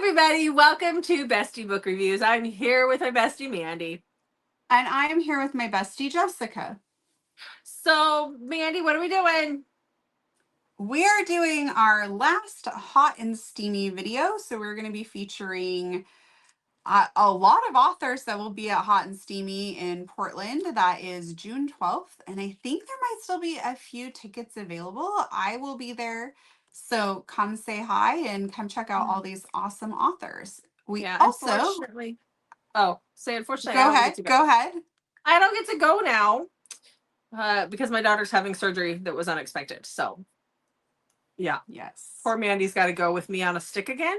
everybody. Welcome to Bestie Book Reviews. I'm here with my bestie, Mandy. And I am here with my bestie, Jessica. So, Mandy, what are we doing? We are doing our last Hot and Steamy video. So we're going to be featuring a lot of authors that will be at Hot and Steamy in Portland. That is June 12th. And I think there might still be a few tickets available. I will be there. So come say hi and come check out all these awesome authors. We also... Unfortunately. Oh, say unfortunately, Go ahead. Go ahead. I don't get to go now because my daughter's having surgery that was unexpected. So, yeah. Yes. Poor Mandy's got to go with me on a stick again.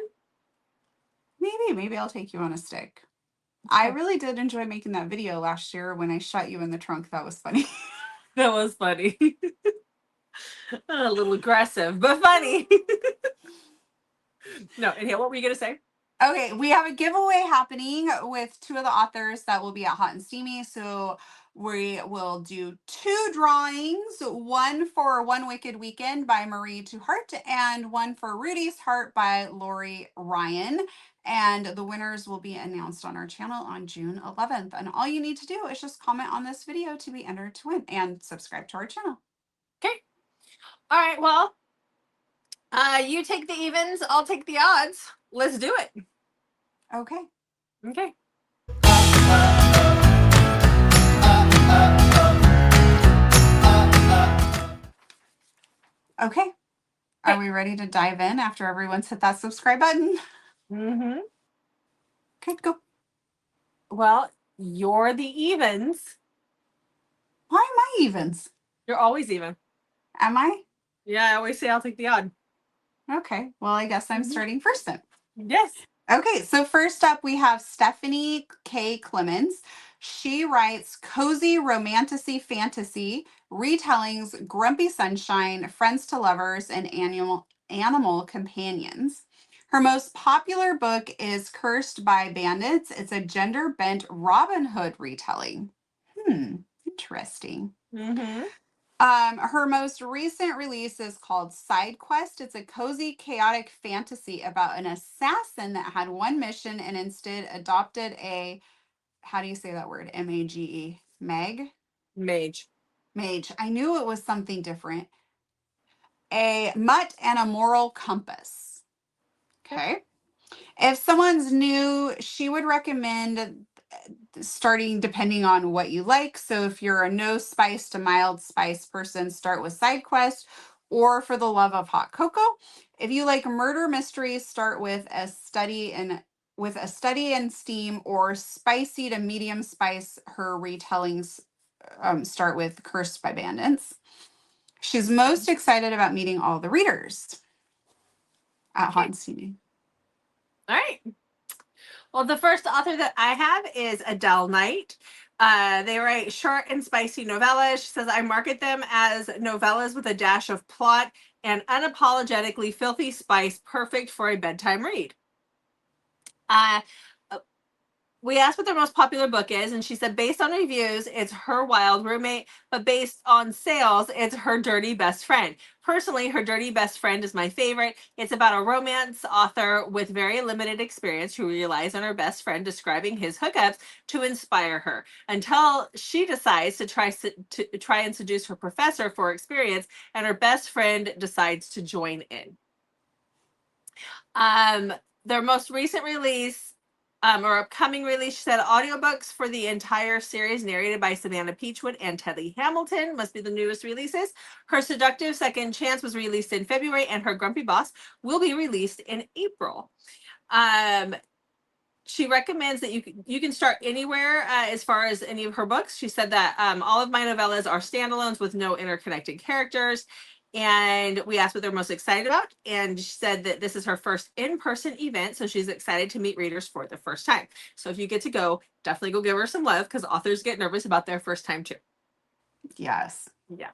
Maybe I'll take you on a stick. I really did enjoy making that video last year when I shot you in the trunk. That was funny. That was funny. A little aggressive, but funny. No, and what were you going to say? Okay, we have a giveaway happening with two of the authors that will be at Hot and Steamy. So we will do two drawings, one for One Wicked Weekend by Marie Tuhart and one for Rudy's Heart by Lori Ryan. And the winners will be announced on our channel on June 11th. And all you need to do is just comment on this video to be entered to win and subscribe to our channel. Okay. All right, well, you take the evens, I'll take the odds. Let's do it. Okay. Okay. Okay. Are we ready to dive in after everyone's hit that subscribe button? Mm-hmm. Okay, go. Well, you're the evens. Why am I evens? You're always even. Am I? Yeah, I always say I'll take the odd. Okay. Well, I guess I'm starting first then. Yes. Okay. So first up, we have Stephanie K. Clemens. She writes cozy romantasy fantasy retellings, Grumpy Sunshine, Friends to Lovers, and Animal Companions. Her most popular book is Cursed by Bandits. It's a gender-bent Robin Hood retelling. Interesting. Mm-hmm. Her most recent release is called Side Quest. It's a cozy, chaotic fantasy about an assassin that had one mission and instead adopted a, how do you say that word? M-A-G-E. Mage. I knew it was something different. A mutt and a moral compass. Okay. If someone's new, she would recommend starting depending on what you like. So if you're a no spice to mild spice person, start with Side Quest, or for the love of hot cocoa. If you like murder mysteries, start with a study in steam, or spicy to medium spice. Her retellings start with Cursed by Bandits. She's most excited about meeting all the readers at Hot and Steamy. All right. Well, the first author that I have is Adele Knight. They write short and spicy novellas. She says, I market them as novellas with a dash of plot and unapologetically filthy spice, perfect for a bedtime read. We asked what their most popular book is, and she said, based on reviews, it's Her Wild Roommate, but based on sales, it's Her Dirty Best Friend. Personally, Her Dirty Best Friend is my favorite. It's about a romance author with very limited experience who relies on her best friend describing his hookups to inspire her until she decides to try and seduce her professor for experience, and her best friend decides to join in. Their most recent release, or upcoming release, she said audiobooks for the entire series narrated by Savannah Peachwood and Teddy Hamilton must be the newest releases. Her Seductive Second Chance was released in February, and Her Grumpy Boss will be released in April. She recommends that you can start anywhere as far as any of her books. She said that all of my novellas are standalones with no interconnected characters. And we asked what they're most excited about. And she said that this is her first in-person event. So she's excited to meet readers for the first time. So if you get to go, definitely go give her some love, because authors get nervous about their first time too. Yes. Yeah.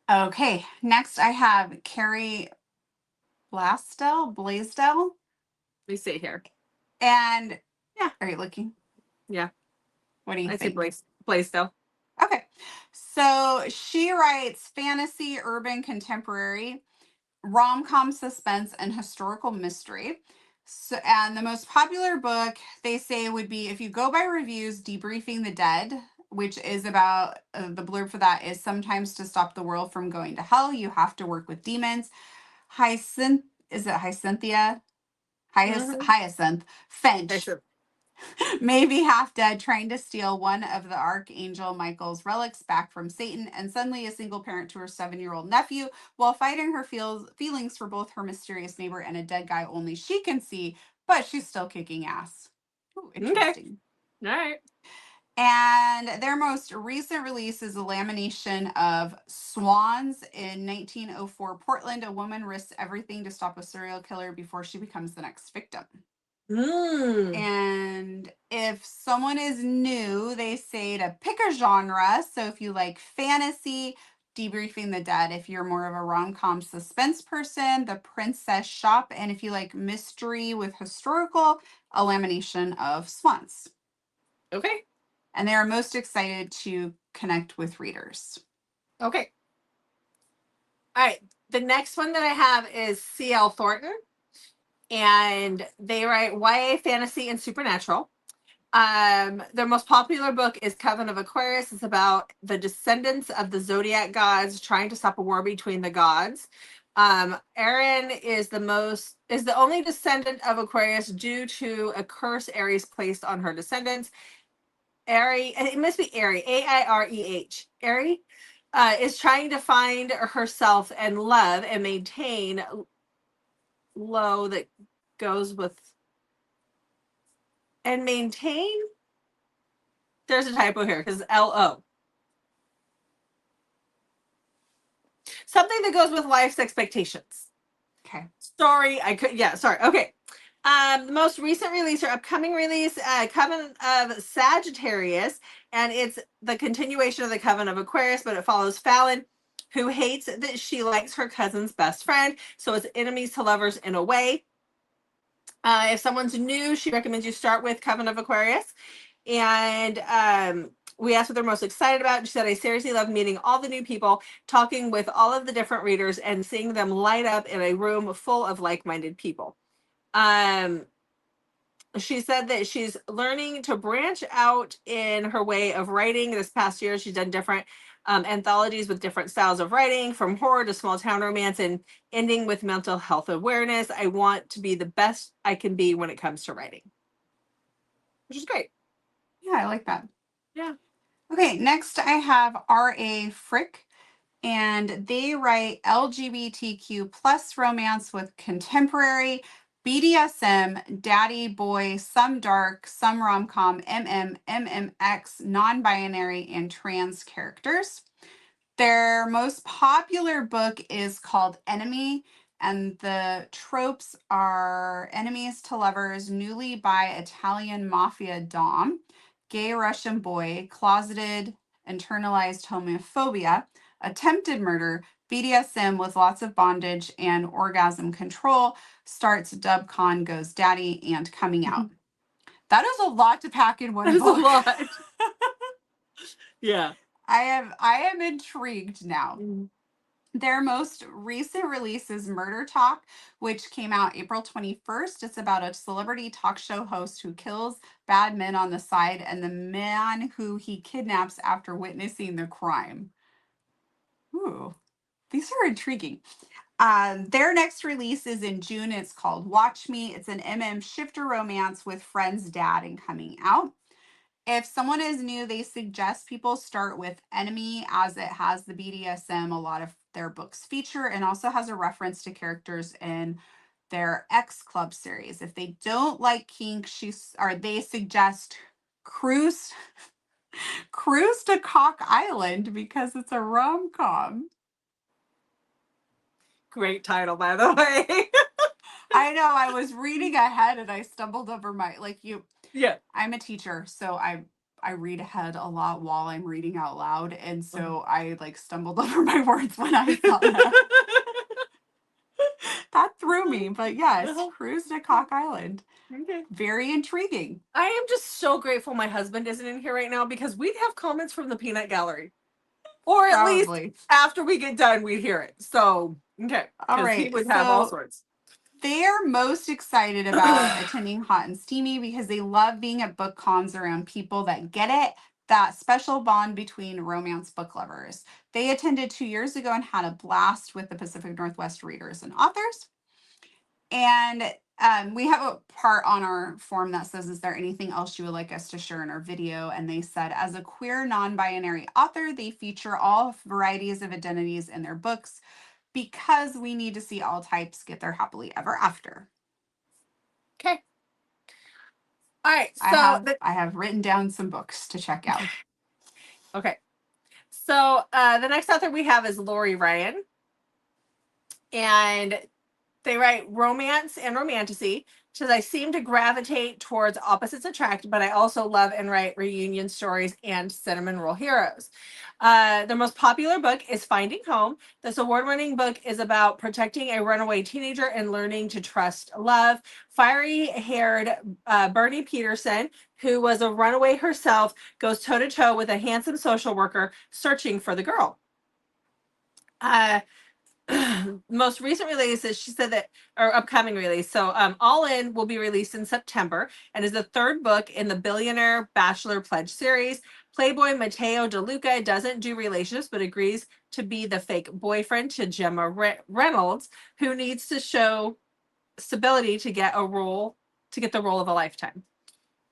Okay. Next I have Carrie Blaisdell. Let me see here. And yeah. Are you looking? Yeah. What do you think? I say Blaisdell. Okay. So she writes fantasy, urban contemporary, rom-com, suspense, and historical mystery. So, and the most popular book they say would be, if you go by reviews, Debriefing the Dead, which is about the blurb for that is, sometimes to stop the world from going to hell, you have to work with demons. Hyacinth, is it Hyacinthia? Mm-hmm. Hyacinth I Finch said, may be half dead trying to steal one of the Archangel Michael's relics back from Satan, and suddenly a single parent to her 7-year-old nephew while fighting her feelings for both her mysterious neighbor and a dead guy only she can see, but she's still kicking ass. Ooh, okay, interesting. all right. And their most recent release is a lamination of Swans in 1904 Portland. A woman risks everything to stop a serial killer before she becomes the next victim. Mm. And if someone is new, they say to pick a genre. So if you like fantasy, Debriefing the Dead. If you're more of a rom-com suspense person, The Princess Shop. And if you like mystery with historical, a lamination of Swans. Okay. And they are most excited to connect with readers. Okay. All right. The next one that I have is C.L. Thornton, and they write YA fantasy and supernatural. Their most popular book is Coven of Aquarius. It's about the descendants of the zodiac gods trying to stop a war between the gods. Erin is the only descendant of Aquarius due to a curse Aries placed on her descendants. Ari, it must be Ari, Aireh. Ari is trying to find herself and love and maintain low that goes with and maintain. There's a typo here because LO. Something that goes with life's expectations. Okay. Sorry, I could. Yeah, sorry. Okay. The most recent release or upcoming release, Coven of Sagittarius, and it's the continuation of the Coven of Aquarius, but it follows Fallon, who hates that she likes her cousin's best friend. So it's enemies to lovers in a way. If someone's new, she recommends you start with Coven of Aquarius. And we asked what they're most excited about. And she said, I seriously love meeting all the new people, talking with all of the different readers, and seeing them light up in a room full of like-minded people. She said that she's learning to branch out in her way of writing. This past year, she's done different anthologies with different styles of writing, from horror to small town romance, and ending with mental health awareness. I want to be the best I can be when it comes to writing, which is great. Yeah, I like that. Yeah. Okay, next I have R.A. Frick, and they write LGBTQ plus romance with contemporary BDSM, daddy boy, some dark, some rom-com, MMX, non-binary, and trans characters. Their most popular book is called Enemy, and the tropes are enemies to lovers, newly bi Italian mafia dom, gay Russian boy, closeted internalized homophobia, attempted murder, BDSM with lots of bondage and orgasm control, starts dubcon, goes daddy, and coming out. That is a lot to pack in one That's a book. lot. Yeah. I am intrigued now. Their most recent release is Murder Talk, which came out April 21st. It's about a celebrity talk show host who kills bad men on the side and the man who he kidnaps after witnessing the crime. Ooh, these are intriguing. Their next release is in June. It's called Watch Me. It's an shifter romance with friend's dad and coming out. If someone is new, they suggest people start with Enemy, as it has the BDSM a lot of their books feature, and also has a reference to characters in their X Club series. If they don't like kink, they suggest Cruise Cruise to Cock Island because it's a rom-com. Great title, by the way. I know, I was reading ahead and I stumbled over Yeah. I'm a teacher, so I read ahead a lot while I'm reading out loud, and so I stumbled over my words when I saw that. That threw me, but yes, Cruise to Cock Island. Okay. Very intriguing. I am just so grateful my husband isn't in here right now, because we'd have comments from the peanut gallery. Or at least Probably. after we get done, we'd hear it. So, okay. All Because he right. would have all So sorts. They're most excited about attending Hot and Steamy because they love being at book cons around people that get it, that special bond between romance book lovers. They attended 2 years ago and had a blast with the Pacific Northwest readers and authors. And we have a part on our form that says, is there anything else you would like us to share in our video? And they said, as a queer non-binary author, they feature all varieties of identities in their books because we need to see all types get their happily ever after. Okay. All right. I have written down some books to check out. Okay. So the next author we have is Lori Ryan. And they write romance and romantasy. She says, I seem to gravitate towards opposites attract, but I also love and write reunion stories and cinnamon roll heroes. Their most popular book is Finding Home. This award-winning book is about protecting a runaway teenager and learning to trust love. Fiery-haired Bernie Peterson, who was a runaway herself, goes toe-to-toe with a handsome social worker searching for the girl. Most recent releases, she said that, or upcoming release. So All In will be released in September and is the third book in the Billionaire Bachelor Pledge series. Playboy Mateo DeLuca doesn't do relationships, but agrees to be the fake boyfriend to Gemma Reynolds, who needs to show stability to get the role of a lifetime.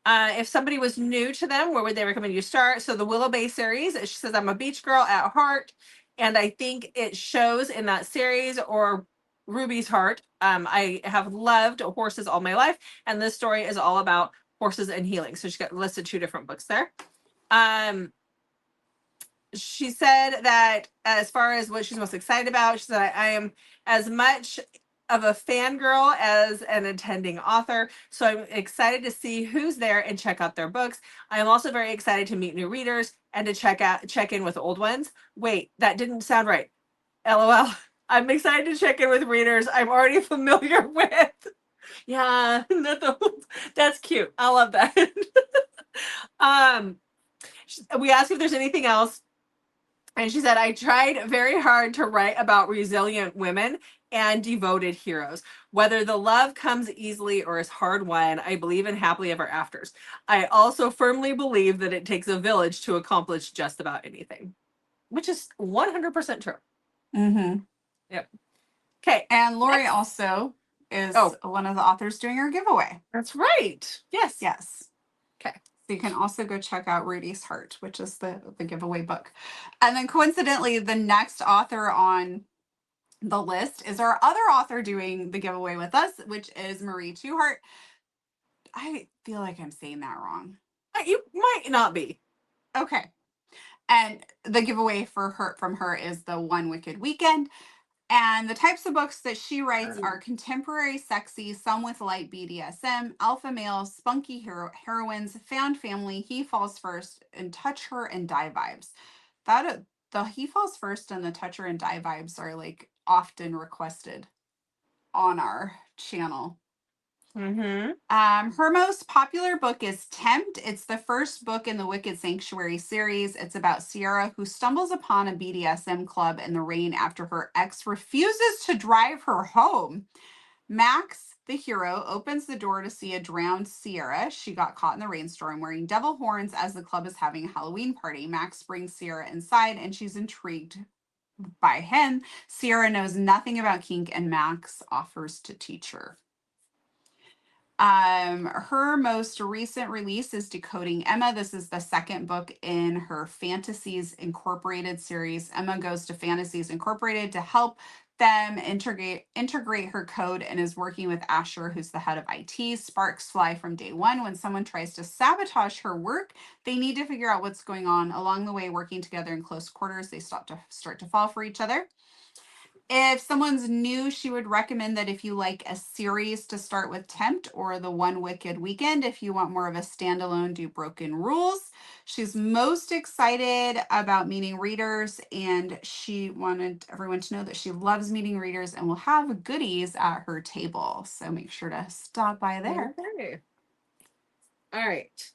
If somebody was new to them, where would they recommend you start? So the Willow Bay series, she says, I'm a beach girl at heart. And I think it shows in that series, or Ruby's Heart. I have loved horses all my life. And this story is all about horses and healing. So she's got listed 2 different books there. She said that as far as what she's most excited about, she said, I am as much of a fangirl as an attending author. So I'm excited to see who's there and check out their books. I am also very excited to meet new readers and to check in with old ones. Wait, that didn't sound right. LOL. I'm excited to check in with readers I'm already familiar with. Yeah, that's cute. I love that. We asked if there's anything else. And she said, I tried very hard to write about resilient women and devoted heroes. Whether the love comes easily or is hard won, I believe in happily ever afters. I also firmly believe that it takes a village to accomplish just about anything, which is 100% true. Mm-hmm. Yep. Okay. And Lori also is one of the authors doing her giveaway. That's right. Yes. Yes. Okay. So you can also go check out Rudy's Heart, which is the giveaway book. And then coincidentally, the next author on the list is our other author doing the giveaway with us, which is Marie Twoheart. I feel like I'm saying that wrong. You might not be. Okay. And the giveaway from her is the One Wicked Weekend. And the types of books that she writes are contemporary, sexy, some with light BDSM, alpha males, spunky heroines, found family, he falls first, and touch her and die vibes. The he falls first and the touch her and die vibes are like often requested on our channel. Mm-hmm. Her most popular book is Tempt. It's the first book in the Wicked Sanctuary series. It's about Sierra, who stumbles upon a BDSM club in the rain after her ex refuses to drive her home. Max, the hero, opens the door to see a drowned Sierra. She got caught in the rainstorm wearing devil horns as the club is having a Halloween party. Max brings Sierra inside and she's intrigued by him. Sierra knows nothing about kink and Max offers to teach her. Her most recent release is Decoding Emma. This is the second book in her Fantasies Incorporated series. Emma goes to Fantasies Incorporated to help them integrate her code and is working with Asher, who's the head of IT. Sparks fly from day one. When someone tries to sabotage her work, they need to figure out what's going on. Along the way, working together in close quarters, they start to fall for each other. If someone's new, she would recommend that if you like a series to start with Tempt or the One Wicked Weekend. If you want more of a standalone, do Broken Rules. She's most excited about meeting readers, and she wanted everyone to know that she loves meeting readers and will have goodies at her table. So make sure to stop by there. Okay. All right.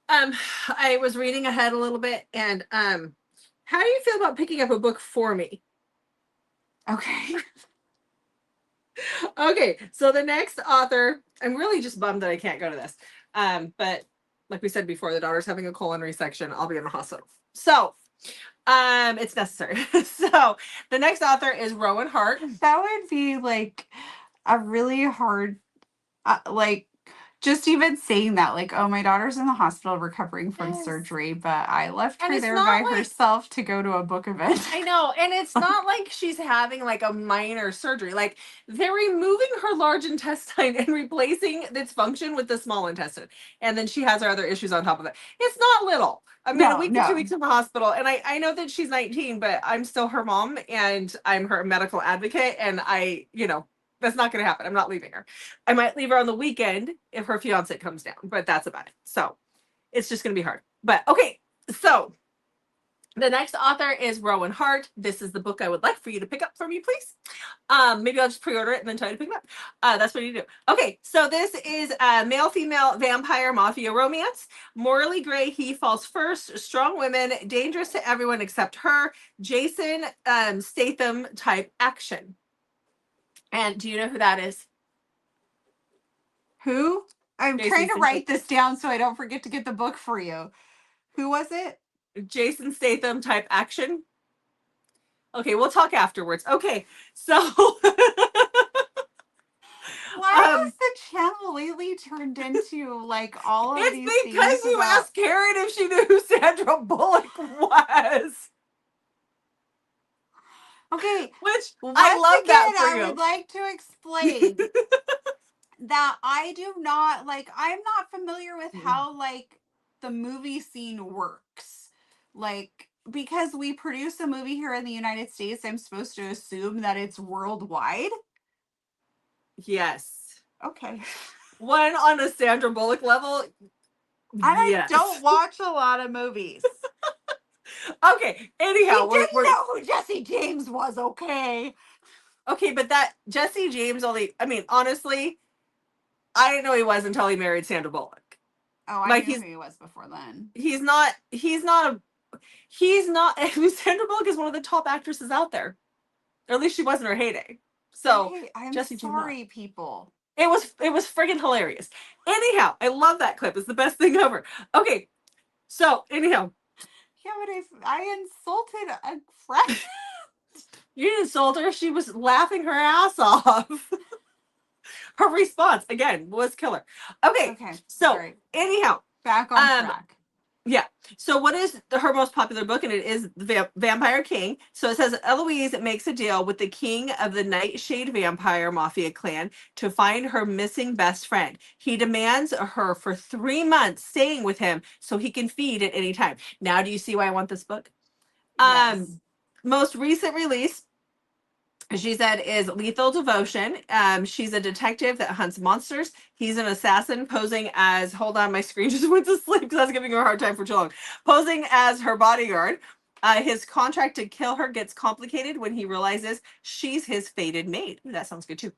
I was reading ahead a little bit, and how do you feel about picking up a book for me? Okay. Okay, so the next author, I'm really just bummed that I can't go to this. But like we said before, the daughter's having a colon resection. I'll be in the hospital. So, it's necessary. So the next author is Rowan Hart. That would be like a really hard, like, just even saying that, like, oh, my daughter's in the hospital recovering from Yes. surgery, but I left And her it's there not by like, herself to go to a book event. I know, and it's not like she's having like a minor surgery. Like they're removing her large intestine and replacing its function with the small intestine. And then she has her other issues on top of it. It's not little. I mean, a No, week to 2 weeks no. in the hospital. And I know that she's 19, but I'm still her mom and I'm her medical advocate. And that's not going to happen. I'm not leaving her. I might leave her on the weekend if her fiance comes down, but that's about it. So it's just going to be hard. But okay. So the next author is Rowan Hart. This is the book I would like for you to pick up for me, please. Maybe I'll just pre-order it and then tell you to pick it up. That's what you do. Okay, so this is a male-female vampire mafia romance. Morally gray, he falls first. Strong women, dangerous to everyone except her. Jason Statham type action. And do you know who that is? Who? I'm Jason trying to Statham. write this down so I don't forget to get the book for you. Who was it? Jason Statham type action. Okay, we'll talk afterwards. Okay, so Why has the channel lately turned into like all of these it's because things you about... asked Karen if she knew who Sandra Bullock was. Okay, Which once I love that again, for I you. would like to explain that I do not like, I'm not familiar with how like the movie scene works. Like, because we produce a movie here in the United States, I'm supposed to assume that it's worldwide. Yes. Okay. One on a Sandra Bullock level. I Yes. don't watch a lot of movies. Okay. Anyhow, We didn't know who Jesse James was, okay? okay, but that Jesse James only. I mean, honestly, I didn't know he was until he married Sandra Bullock. Oh, I Like knew who he was before then. he's not. He's not a. He's not. Sandra Bullock is one of the top actresses out there. Or at least she was in her heyday. So Okay, I'm Jesse James not. sorry, people. It was friggin' hilarious. Anyhow, I love that clip. It's the best thing ever. Okay, so anyhow, Yeah, but I insulted a friend. you didn't insult her. She was laughing her ass off. Her response again was killer. Okay, Okay, so sorry. anyhow, Back on track. yeah. So what is her most popular book? And it is the Vampire King. So it says Eloise makes a deal with the king of the Nightshade Vampire Mafia clan to find her missing best friend. He demands her for 3 months staying with him so he can feed at any time. Now, do you see why I want this book? Yes. Most recent release, she said, is Lethal Devotion. She's a detective that hunts monsters. He's an assassin posing as, hold on, my screen just went to sleep because I was giving her a hard time for too long. Posing as her bodyguard. His contract to kill her gets complicated when he realizes she's his fated mate. Ooh, that sounds good too.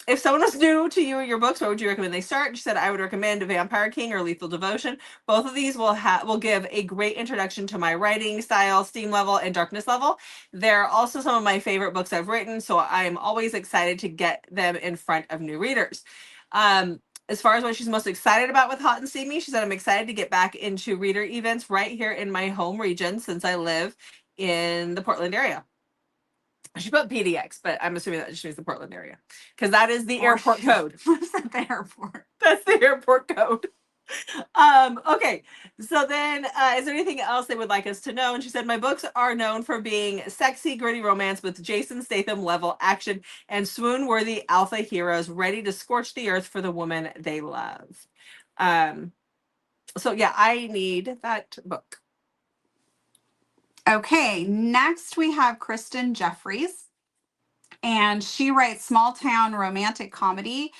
If someone was new to you or your books, what would you recommend they start? She said, I would recommend Vampire King or Lethal Devotion. Both of these will give a great introduction to my writing style, steam level, and darkness level. They're also some of my favorite books I've written, so I'm always excited to get them in front of new readers. As far as what she's most excited about with Hot and Steamy, she said, I'm excited to get back into reader events right here in my home region since I live in the Portland area. She put PDX, but I'm assuming that just means the Portland area because that is the airport code. Lives at the airport. That's the airport code. Okay. So then, is there anything else they would like us to know? And she said, my books are known for being sexy, gritty romance with Jason Statham level action and swoon-worthy alpha heroes ready to scorch the earth for the woman they love. So yeah, I need that book. Okay, next we have Kristen Jeffries, and she writes small town romantic comedy.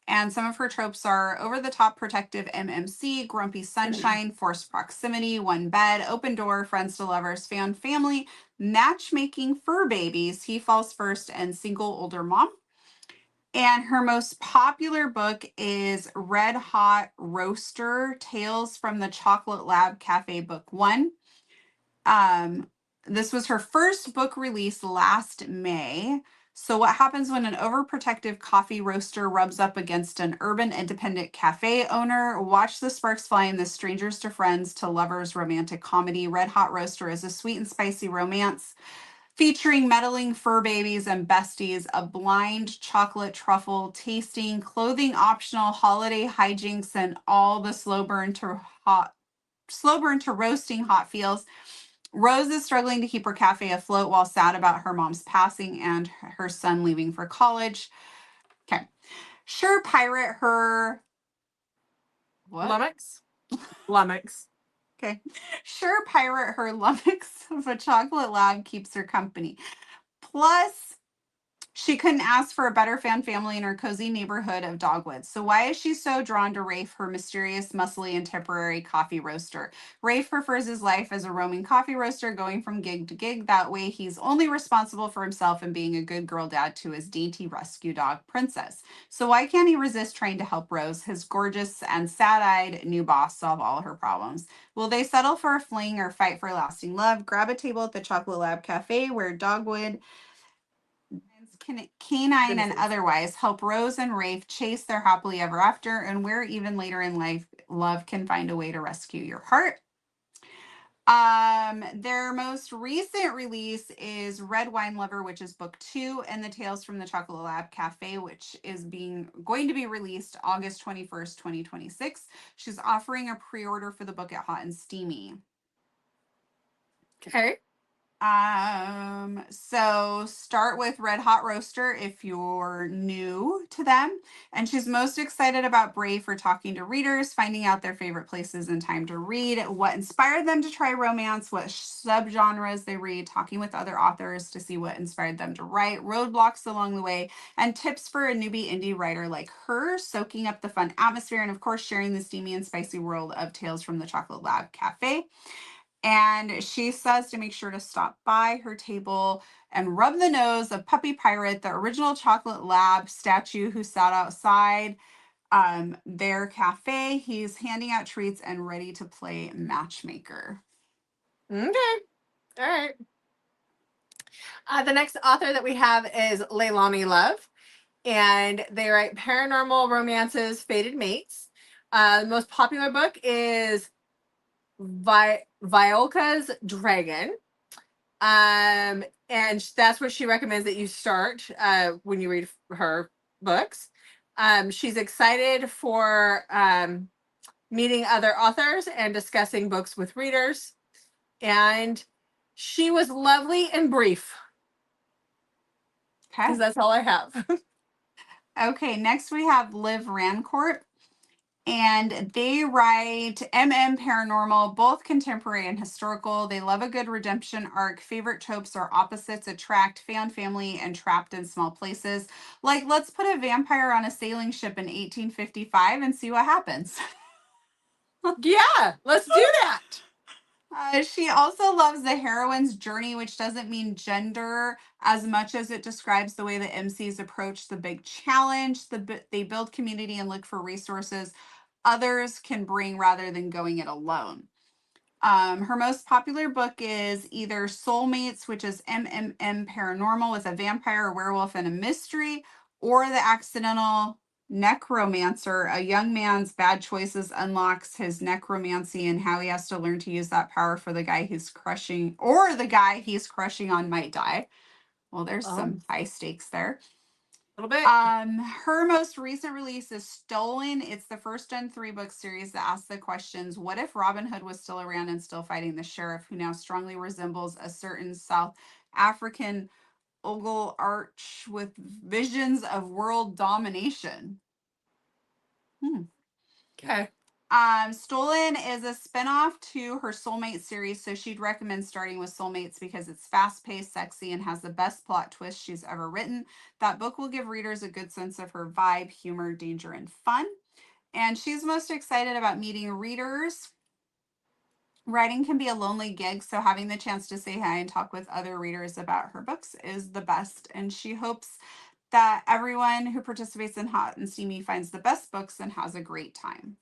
And some of her tropes are over the top protective MMC, grumpy sunshine, forced proximity, one bed, open door, friends to lovers, found family, matchmaking fur babies, he falls first, and single older mom. And her most popular book is Red Hot Roaster Tales from the Chocolate Lab Cafe, Book One. This was her first book release last May. So, what happens when an overprotective coffee roaster rubs up against an urban independent cafe owner? Watch the sparks fly in this strangers to friends to lovers romantic comedy. Red Hot Roaster is a sweet and spicy romance featuring meddling fur babies and besties, a blind chocolate truffle tasting, clothing optional holiday hijinks, and all the slow burn to roasting hot feels. Rose is struggling to keep her cafe afloat while sad about her mom's passing and her son leaving for college. Okay. Sure, pirate her. What? Lummox. Lummox. Okay. Sure, pirate her lummox of a chocolate lab keeps her company. Plus, she couldn't ask for a better fan family in her cozy neighborhood of Dogwood. So why is she so drawn to Rafe, her mysterious, muscly, and temporary coffee roaster? Rafe prefers his life as a roaming coffee roaster, going from gig to gig. That way, he's only responsible for himself and being a good girl dad to his dainty rescue dog, Princess. So why can't he resist trying to help Rose, his gorgeous and sad-eyed new boss, solve all her problems? Will they settle for a fling or fight for lasting love? Grab a table at the Chocolate Lab Cafe where Dogwood canine and Goodnesses. otherwise help Rose and Rafe chase their happily ever after, and where even later in life love can find a way to rescue your heart. Their most recent release is Red Wine Lover, which is book 2, and the Tales from the Chocolate Lab Cafe, which is going to be released August 21st, 2026. She's offering a pre-order for the book at Hot and Steamy. Okay. So start with Red Hot Roaster if you're new to them. And she's most excited about Brave for talking to readers, finding out their favorite places and time to read, what inspired them to try romance, what subgenres they read, talking with other authors to see what inspired them to write, roadblocks along the way, and tips for a newbie indie writer like her, soaking up the fun atmosphere, and of course, sharing the steamy and spicy world of Tales from the Chocolate Lab Cafe. And she says to make sure to stop by her table and rub the nose of Puppy Pirate, the original Chocolate Lab statue who sat outside their cafe. He's handing out treats and ready to play matchmaker. Okay. All right. The next author that we have is Leilani Love, and they write paranormal romances, fated mates. The most popular book is Violka's Dragon. And that's what she recommends that you start when you read her books. She's excited for meeting other authors and discussing books with readers. And she was lovely and brief, Okay. because that's all I have. Okay. Next we have Liv Rancourt. And they write Paranormal, both contemporary and historical. They love a good redemption arc. Favorite tropes are opposites attract, fan family, and trapped in small places. Like, let's put a vampire on a sailing ship in 1855 and see what happens. Yeah, let's do that. She also loves the heroine's journey, which doesn't mean gender as much as it describes the way the MCs approach the big challenge. They build community and look for resources others can bring rather than going it alone. Her most popular book is either Soulmates, which is Paranormal with a vampire, a werewolf, and a mystery, or The Accidental Necromancer, a young man's bad choices unlocks his necromancy and how he has to learn to use that power for the guy he's crushing, or the guy he's crushing on might die. Well, there's some high stakes there. A little bit. Her most recent release is Stolen. It's the first in 3-book series that asks the questions: what if Robin Hood was still around and still fighting the sheriff, who now strongly resembles a certain South African ogle arch with visions of world domination? Okay. Stolen is a spinoff to her Soulmate series, so she'd recommend starting with Soulmates because it's fast-paced, sexy, and has the best plot twist she's ever written. That book will give readers a good sense of her vibe, humor, danger, and fun. And she's most excited about meeting readers. Writing can be a lonely gig, so having the chance to say hi and talk with other readers about her books is the best. And she hopes that everyone who participates in Hot and Steamy finds the best books and has a great time.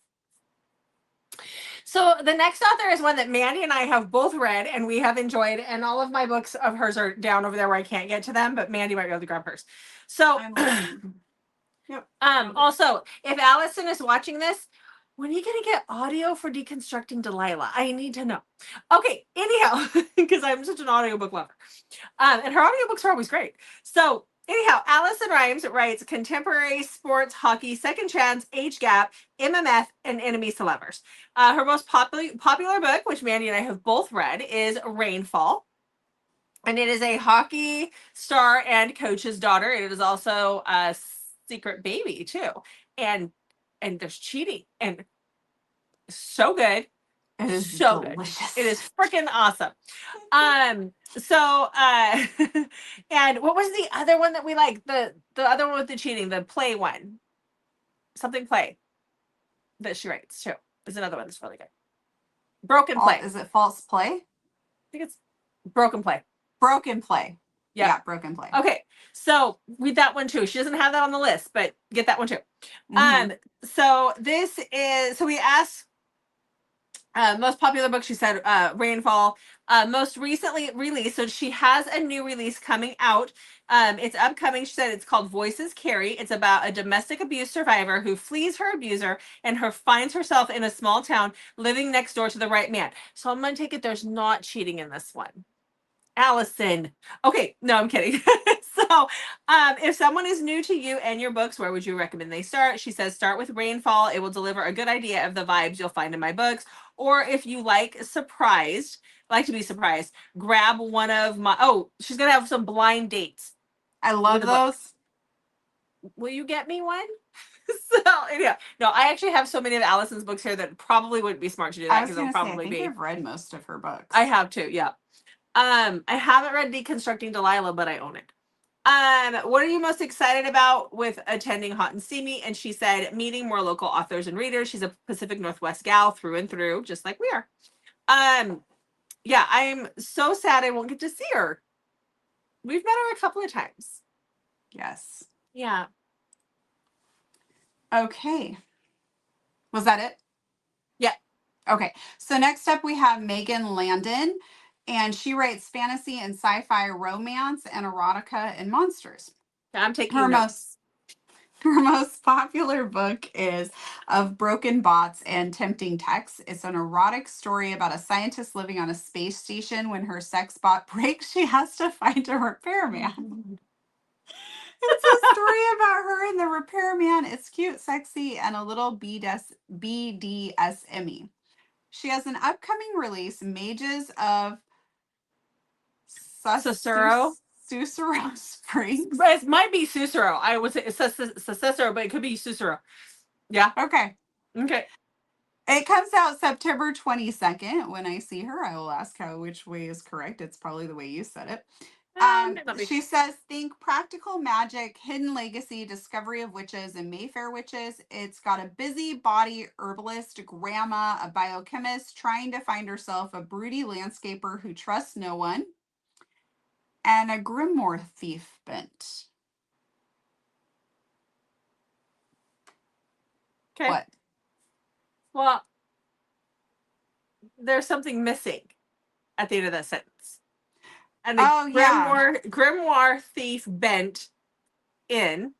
So the next author is one that Mandy and I have both read and we have enjoyed, and all of my books of hers are down over there where I can't get to them, but Mandy might be able to grab hers. So I'm looking. Yep. also, if Allison is watching this, when are you gonna get audio for Deconstructing Delilah? I need to know. Okay, anyhow, because I'm such an audiobook lover. And her audiobooks are always great. So anyhow, Allison Rhymes writes contemporary sports, hockey, second chance, age gap, MMF, and enemies to lovers. Her most popular book, which Mandy and I have both read, is Rainfall. And it is a hockey star and coach's daughter. It is also a secret baby too. And there's cheating and so good. It is So delicious. good. It is freaking awesome. So and what was the other one that we liked? The other one with the cheating, the play one. Something play that she writes too. Is another one that's really good. Broken Play. Is it False Play? I think it's Broken Play. Broken Play. Yep. Yeah, Broken Play. Okay. So read that one too. She doesn't have that on the list, but get that one too. So this is, so we asked most popular book, she said Rainfall. Most recently released, so she has a new release coming out. It's upcoming. She said it's called Voices Carry. It's about a domestic abuse survivor who flees her abuser and finds herself in a small town living next door to the right man. So I'm gonna take it there's not cheating in this one. Allison. Okay, no, I'm kidding. So, if someone is new to you and your books, where would you recommend they start? She says, start with Rainfall. It will deliver a good idea of the vibes you'll find in my books. Or if you like to be surprised, grab one of my, she's going to have some blind dates. I love those. Will you get me one? So, yeah. No, I actually have so many of Allison's books here that probably wouldn't be smart to do that because it'll probably be. I've read most of her books. I have too, yeah. I haven't read Deconstructing Delilah, but I own it. What are you most excited about with attending Hot and Steamy? And she said, meeting more local authors and readers. She's a Pacific Northwest gal through and through, just like we are. Yeah, I'm so sad I won't get to see her. We've met her a couple of times. Yes. Yeah. Okay. Was that it? Yeah. Okay. So next up we have Megan Landon. And she writes fantasy and sci-fi romance and erotica and monsters. I'm taking notes. Her most popular book is Of Broken Bots and Tempting Texts. It's an erotic story about a scientist living on a space station. When her sex bot breaks, she has to find a repairman. It's a story about her and the repairman. It's cute, sexy, and a little BDSM-y. She has an upcoming release, Mages of Cicero Springs. It might be Cicero. I would say Cicero, but it could be Cicero. Yeah. Okay. It comes out September 22nd. When I see her, I will ask which way is correct. It's probably the way you said it. She says, think practical magic, hidden legacy, discovery of witches, and Mayfair witches. It's got a busybody herbalist, grandma, a biochemist trying to find herself, a broody landscaper who trusts no one, and a grimoire thief bent. Okay. What? Well, there's something missing at the end of that sentence. And the grimoire thief bent in,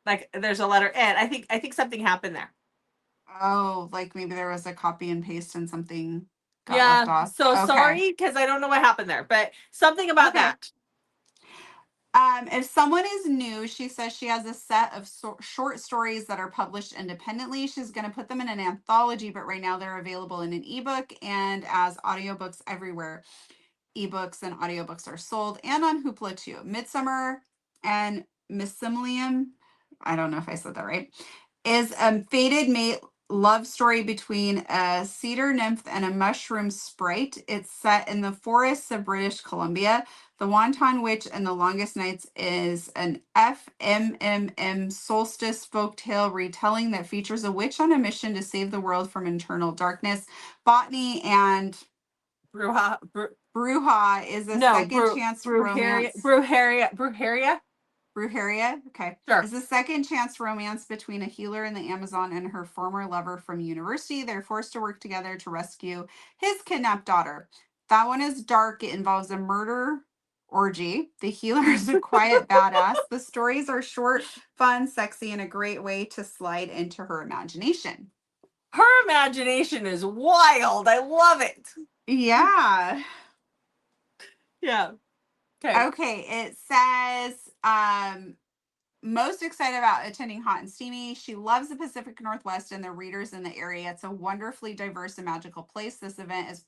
like there's a letter N. I think something happened there. Oh, like maybe there was a copy and paste and something got left off. So sorry, because I don't know what happened there, but something about that. If someone is new, she says she has a set of short stories that are published independently. She's going to put them in an anthology, but right now they're available in an ebook and as audiobooks everywhere. Ebooks and audiobooks are sold, and on Hoopla too. Midsummer and Missimilium, I don't know if I said that right, is a fated mate love story between a cedar nymph and a mushroom sprite. It's set in the forests of British Columbia. The Wanton Witch and the Longest Nights is an FMMM solstice folktale retelling that features a witch on a mission to save the world from internal darkness. Botany and Bruja is a second chance romance. Brujeria? Brujeria, okay, Sure. is a second chance romance between a healer in the Amazon and her former lover from university. They're forced to work together to rescue his kidnapped daughter. That one is dark. It involves a murder orgy. The healer is a quiet badass. The stories are short, fun, sexy, and a great way to slide into her imagination. Her imagination is wild. I love it. Yeah. Yeah. Okay. Okay, it says most excited about attending Hot and Steamy. She loves the Pacific Northwest and the readers in the area. It's a wonderfully diverse and magical place. This event is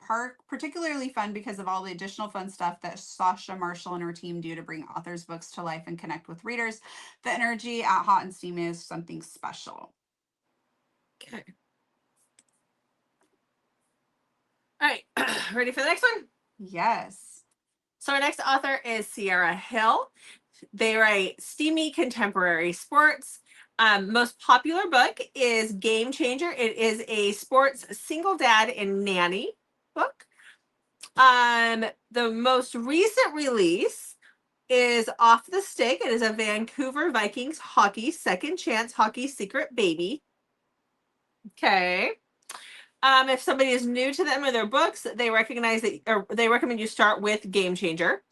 particularly fun because of all the additional fun stuff that Sasha Marshall and her team do to bring authors' books to life and connect with readers. The energy at Hot and Steamy is something special. Okay. All right. Ready for the next one? Yes. So our next author is Sierra Hill. They write steamy contemporary sports. Most popular book is Game Changer. It is a sports single dad and nanny book. The most recent release is Off the Stick. It is a Vancouver Vikings hockey second chance hockey secret baby. Okay. If somebody is new to them or their books, they recognize that, or they recommend you start with Game Changer.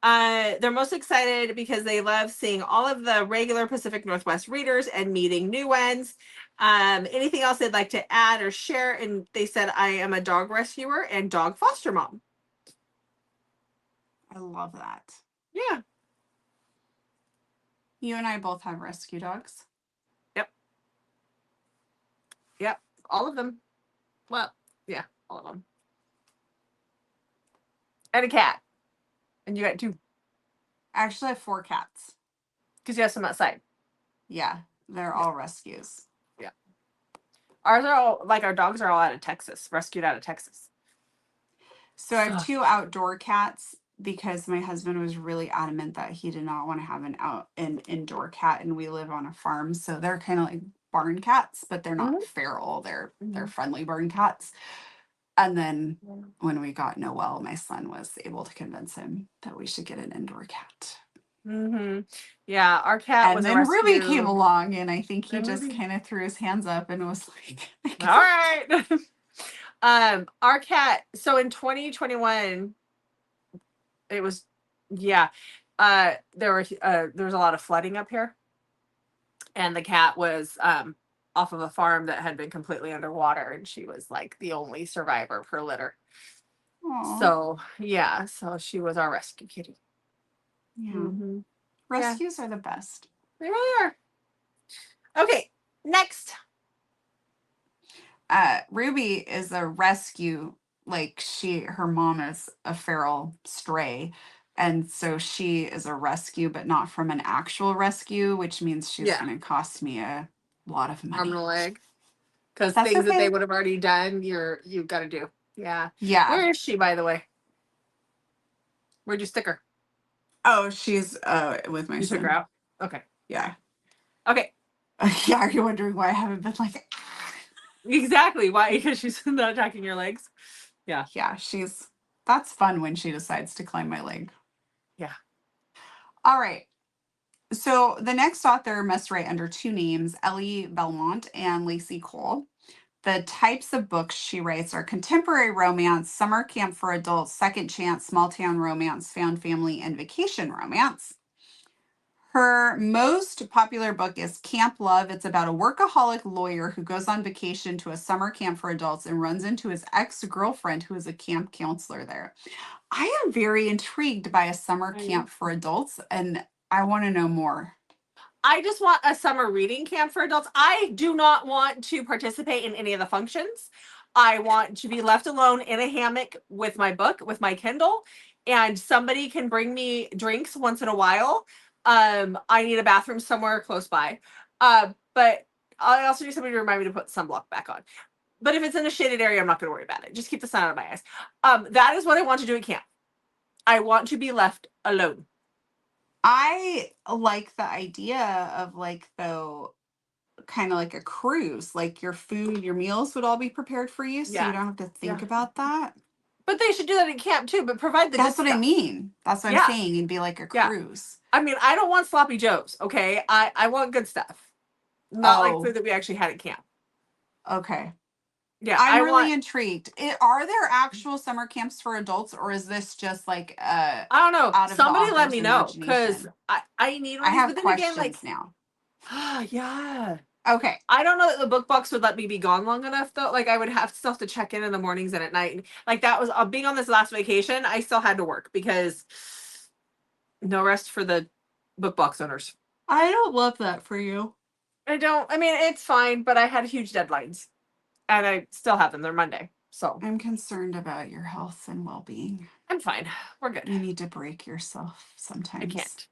They're most excited because they love seeing all of the regular Pacific Northwest readers and meeting new ones. Anything else they'd like to add or share? And they said, I am a dog rescuer and dog foster mom. I love that. Yeah. You and I both have rescue dogs. Yep. Yep. All of them. Well, yeah, all of them. And a cat. And you got 2. I actually have 4 cats. Because you have some outside. Yeah, they're all rescues. Yeah. Ours are all, like, our dogs are all out of Texas, rescued out of Texas. So I have 2 outdoor cats because my husband was really adamant that he did not want to have an indoor cat, and we live on a farm, so they're kind of like barn cats, but they're not feral. They're friendly barn cats. And then when we got Noel, my son was able to convince him that we should get an indoor cat. Mm-hmm. Yeah, our cat And was a then rescue. Ruby came along, and I think he And just Ruby. kind of threw his hands up and was like, All right. Our cat, so in 2021, it was, yeah, there was a lot of flooding up here, and the cat was off of a farm that had been completely underwater, and she was like the only survivor of her litter. Aw. So yeah, so she was our rescue kitty. Yeah. Mm-hmm. Rescues are the best. They really are. Okay, next. Ruby is a rescue. Like her mom is a feral stray. And so she is a rescue, but not from an actual rescue, which means she's Yeah, going to cost me a lot of arm money. and a leg. Because That's things that they okay. would have already done, you've got to do. Yeah. Yeah. Where is she, by the way? Where'd you stick her? Oh, she's with my You took her son. out? Okay. Yeah. Okay. Yeah. Are you wondering why I haven't been like, Exactly. Why? Because she's not attacking your legs. Yeah. yeah, that's fun when she decides to climb my leg. Yeah. All right. So the next author must write under 2 names, Ellie Belmont and Lacey Cole. The types of books she writes are contemporary romance, summer camp for adults, second chance, small town romance, found family, and vacation romance. Her most popular book is Camp Love. It's about a workaholic lawyer who goes on vacation to a summer camp for adults and runs into his ex-girlfriend who is a camp counselor there. I am very intrigued by a summer camp for adults, and I want to know more. I just want a summer reading camp for adults. I do not want to participate in any of the functions. I want to be left alone in a hammock with my book, with my Kindle, and somebody can bring me drinks once in a while. I need a bathroom somewhere close by. But I also need somebody to remind me to put sunblock back on. But if it's in a shaded area, I'm not going to worry about it. Just keep the sun out of my eyes. That is what I want to do at camp. I want to be left alone. I like the idea of kind of like a cruise, like your food, your meals would all be prepared for you, so you don't have to think about that. But they should do that at camp too, but provide the That's good what I stuff. mean. That's what I'm Yeah. saying. It'd be like a Yeah. cruise. I mean, I don't want sloppy joes, okay? I want good stuff. Not like Oh, food that we actually had at camp. okay. Yeah, I'm I really want intrigued. Are there actual summer camps for adults, or is this just like I don't know. out of the Somebody let author's me know because imagination? I need one I of these. have But then again, like, questions now. yeah. Okay. I don't know that the book box would let me be gone long enough though. Like I would have still have to check in the mornings and at night. And, like that was being on this last vacation. I still had to work because no rest for the book box owners. I don't love that for you. I don't. I mean, it's fine, but I had huge deadlines, and I still have them. They're Monday, so I'm concerned about your health and well-being. I'm fine. We're good. You need to break yourself I sometimes. can't.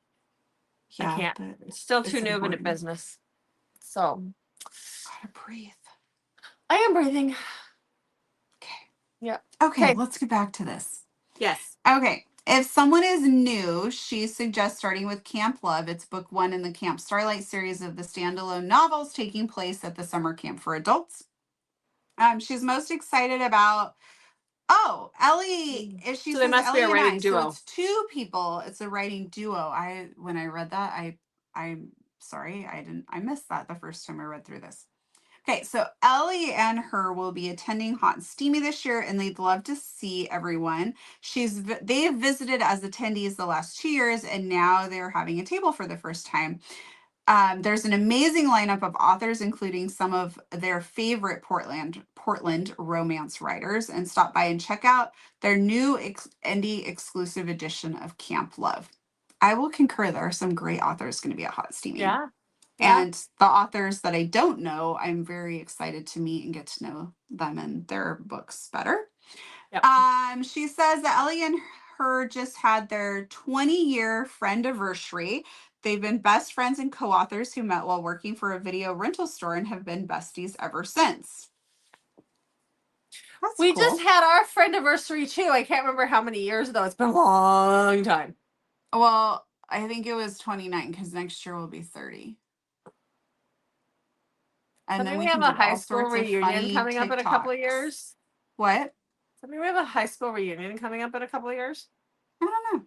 I Yeah, can't. but It's still too it's new of a important. business. So Gotta breathe. I am breathing. Okay. Yeah. Okay, Okay. let's get back to this. Yes. Okay. If someone is new, she suggests starting with Camp Love. It's book one in the Camp Starlight series of the standalone novels taking place at the summer camp for adults. She's most excited about. Oh, Ellie, if she So they says must be a Ellie and I, writing so duo. it's two people. It's a writing duo. When I read that, I'm sorry, I missed that the first time I read through this. Okay, so Ellie and her will be attending Hot and Steamy this year, and they'd love to see everyone. They have visited as attendees the last 2 years, and now they're having a table for the first time. There's an amazing lineup of authors, including some of their favorite Portland romance writers, and stop by and check out their new indie exclusive edition of Camp Love. I will concur. There are some great authors going to be at Hot Steamy. Yeah. Yeah. And the authors that I don't know, I'm very excited to meet and get to know them and their books better. Yep. She says that Ellie and her just had their 20-year friend anniversary. They've been best friends and co-authors who met while working for a video rental store and have been besties ever since. That's We just cool. had our friend anniversary too. I can't remember how many years though. It's been a long time. Well, I think it was 29 because next year will be 30. And Something then we we have can a do high all school sorts of reunion funny coming up in a couple of TikToks. years. What? Something we have a high school reunion coming up in a couple of years. I don't know.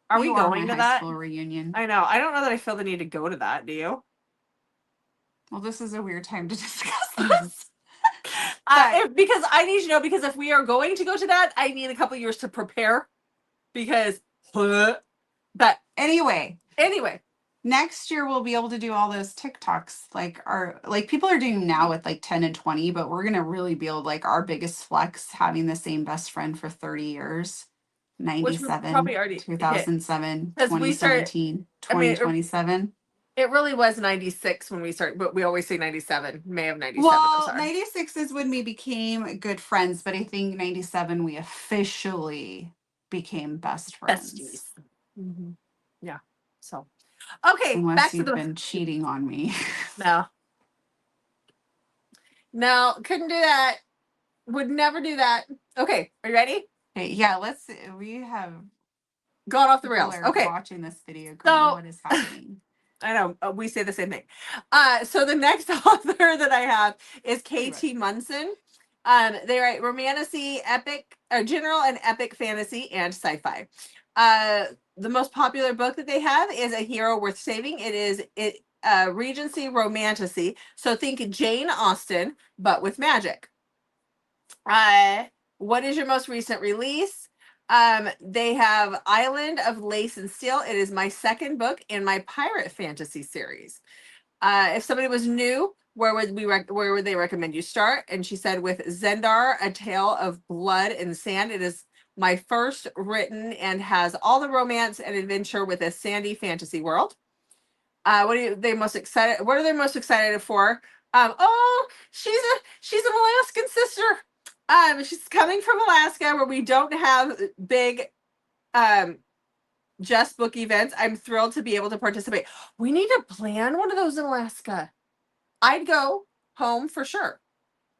Are we You are my going to high that? school reunion. I know. I don't know that I feel the need to go to that. Do you? Well, this is a weird time to discuss this. Because I need to know, because if we are going to go to that, I need a couple of years to prepare because but Anyway, next year we'll be able to do all those TikToks like people are doing now with like 10 and 20, but we're gonna really build like our biggest flex having the same best friend for 30 years. which we 97, probably already hit 2007, because we started. 2017, I mean, 2027. it really was 96 when we started, but we always say 97, May of 97. I'm Well, sorry. 96 is when we became good friends, but I think 97 we officially became best friends. Besties. Mm-hmm. Yeah. So, okay, Unless back to you've the been cheating on me. no. No, couldn't do that. Would never do that. Okay, are you ready? Okay, yeah, we have Gone off the people rails. are Okay, watching this video going, so what is happening? I know we say the same thing. So the next author that I have is KT Munson. They write romantasy, epic, general and epic fantasy, and sci-fi. The most popular book that they have is A Hero Worth Saving. It is Regency romantasy. So think Jane Austen, but with magic. What is your most recent release? They have Island of Lace and Steel. It is my second book in my pirate fantasy series. If somebody was new, where would they recommend you start? And she said with Zendar, A Tale of Blood and Sand. It is my first written and has all the romance and adventure with a sandy fantasy world. What are they most excited? What are they most excited for? Oh, she's an Alaskan sister. She's coming from Alaska where we don't have big just book events. I'm thrilled to be able to participate. We need to plan one of those in Alaska. I'd go home for sure.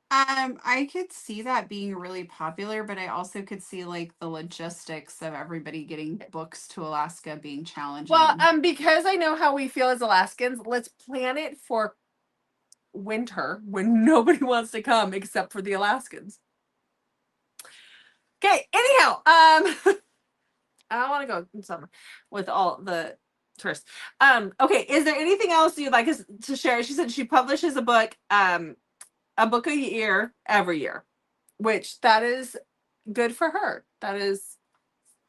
I could see that being really popular, but I also could see like the logistics of everybody getting books to Alaska being challenging. Well, because I know how we feel as Alaskans, let's plan it for winter when nobody wants to come except for the Alaskans. Okay, anyhow, I don't want to go in summer with all the tourists. Okay, is there anything else you'd like us to share? She said she publishes a book a year every year, which that is good for her. That is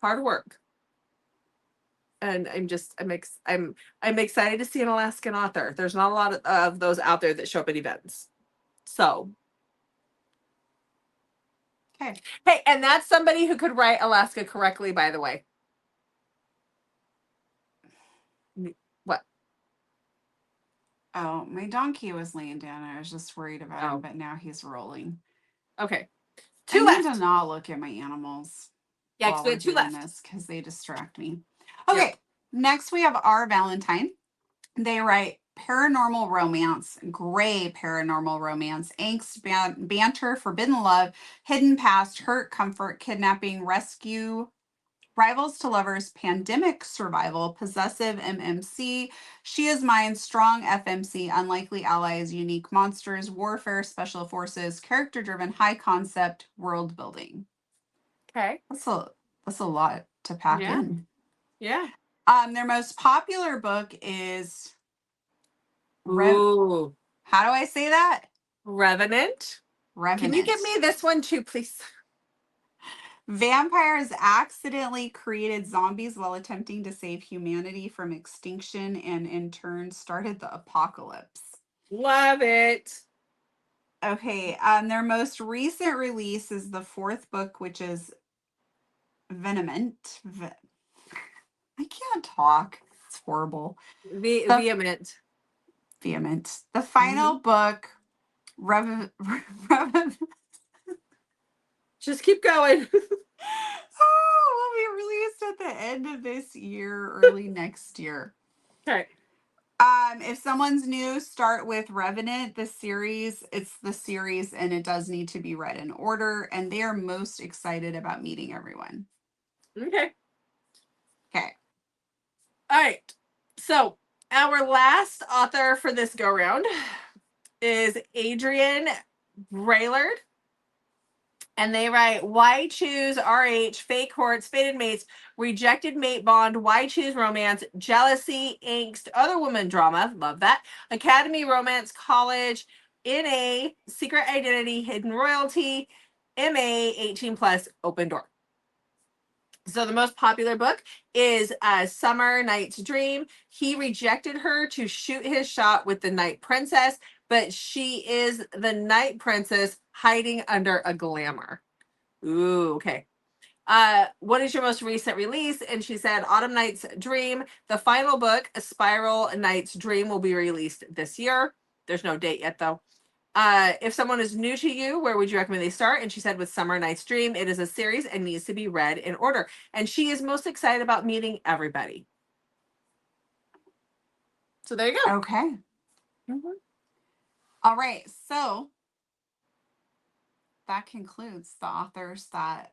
hard work. And I'm excited to see an Alaskan author. There's not a lot of those out there that show up at events. So, Okay. hey, and that's somebody who could write Alaska correctly, by the way. What? Oh, my donkey was laying down. I was just worried about him, Oh, but now he's rolling. okay. I Two need to left. not look at my animals Yeah, because while we we're have two doing left. this because they distract me. Yep. Okay, next we have our Valentine. They write paranormal romance, gray paranormal romance, angst, banter, forbidden love, hidden past, hurt, comfort, kidnapping, rescue, rivals to lovers, pandemic survival, possessive MMC, she is mine, strong FMC, unlikely allies, unique monsters, warfare, special forces, character driven, high concept, world building. Okay. That's a lot to pack Yeah. in. Yeah. Their most popular book is Ooh. How do I say that? Revenant. Can you give Revenant. me this one too, please? Vampires accidentally created zombies while attempting to save humanity from extinction and in turn started the apocalypse. Love it. Okay, their most recent release is the fourth book, which is Venomant. I can't talk. It's horrible. The Vehement. Vehement. The final book, Just keep going. will be released at the end of this year, early next year. Okay. If someone's new, start with Revenant, the series. It's the series and it does need to be read in order. And they are most excited about meeting everyone. Okay. Okay. All right. So our last author for this go round is Adrian Braillard. And they write Why Choose RH, Fake Courts, Fated Mates, Rejected Mate Bond, Why Choose Romance, Jealousy, Angst, Other Woman Drama, love that, Academy Romance, College, NA, Secret Identity, Hidden Royalty, MA, 18 plus, Open Door. So the most popular book is Summer Night's Dream. He rejected her to shoot his shot with the Night Princess, but she is the Night Princess hiding under a glamour. Ooh, okay. What is your most recent release? And she said Autumn Night's Dream. The final book, A Spiral Night's Dream, will be released this year. There's no date yet, though. If someone is new to you, where would you recommend they start? And she said with Summer Night's Dream, it is a series and needs to be read in order. And she is most excited about meeting everybody. So there you go. Okay. Mhm. All right. So that concludes the authors that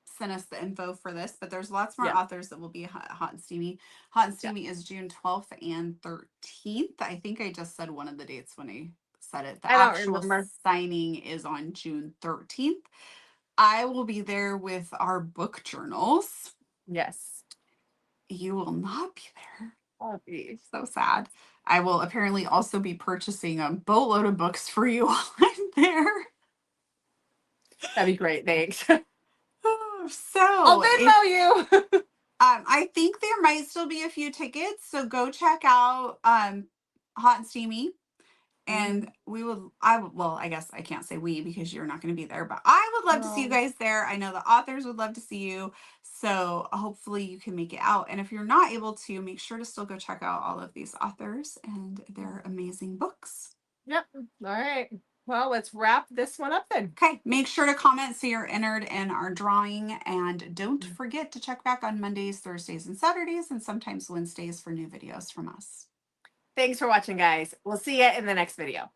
sent us the info for this, but there's lots more Yeah. authors that will be Hot and Steamy. Hot and Yeah. Steamy is June 12th and 13th. I think I just said one of the dates when I said it. The I don't actual remember. signing is on June 13th. I will be there with our book journals. Yes. You will not be there. Oh, geez. So sad. I will apparently also be purchasing a boatload of books for you while I'm there. That'd be great. Thanks. So I'll if Venmo you. I think there might still be a few tickets, so go check out Hot and Steamy. And well, I guess I can't say we because you're not going to be there, but I would love to see you No. guys there. I know the authors would love to see you. So hopefully you can make it out. And if you're not able to, make sure to still go check out all of these authors and their amazing books. Yep. All right. Well, let's wrap this one up then. Okay, make sure to comment so you're entered in our drawing. And don't forget to check back on Mondays, Thursdays, and Saturdays, and sometimes Wednesdays for new videos from us. Thanks for watching, guys. We'll see you in the next video.